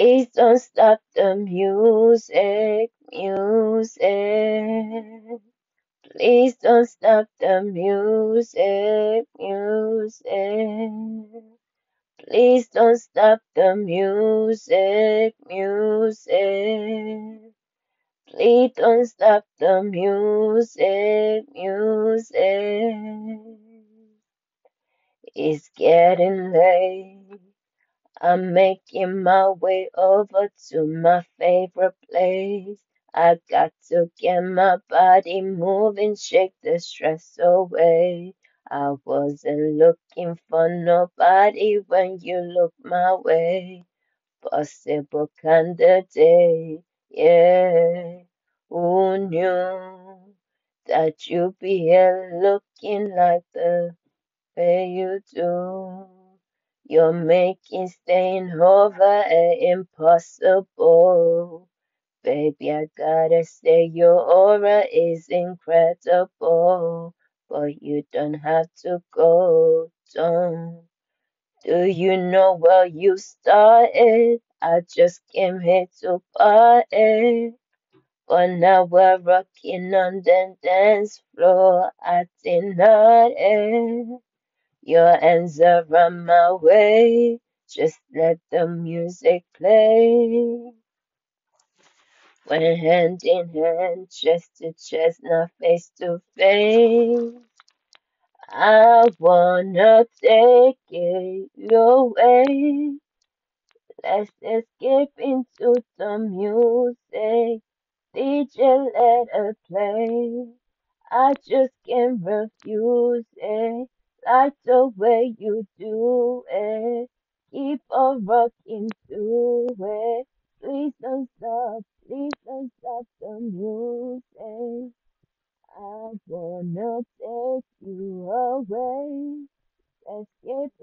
Please don't stop the music, music. Please don't stop the music, music. Please don't stop the music, music. Please don't stop the music, music. It's getting late. I'm making my way over to my favorite place. I got to get my body moving, shake the stress away. I wasn't looking for nobody when you look my way. Possible candidate, yeah. Who knew that you'd be here looking like the way you do? You're making staying over impossible. Baby, I gotta say your aura is incredible. But you don't have to go, don't. Do you know where you started? I just came here to party. But now we're rocking on the dance floor, acting naughty. Your hands are on my way. Just let the music play. We're hand in hand, chest to chest, not face to face. I wanna take it your way. Let's escape into some music. DJ, let it play. I just can't refuse it. Like the way you do it. Keep on rocking to it. Please don't stop the music. I wanna take you away. Escape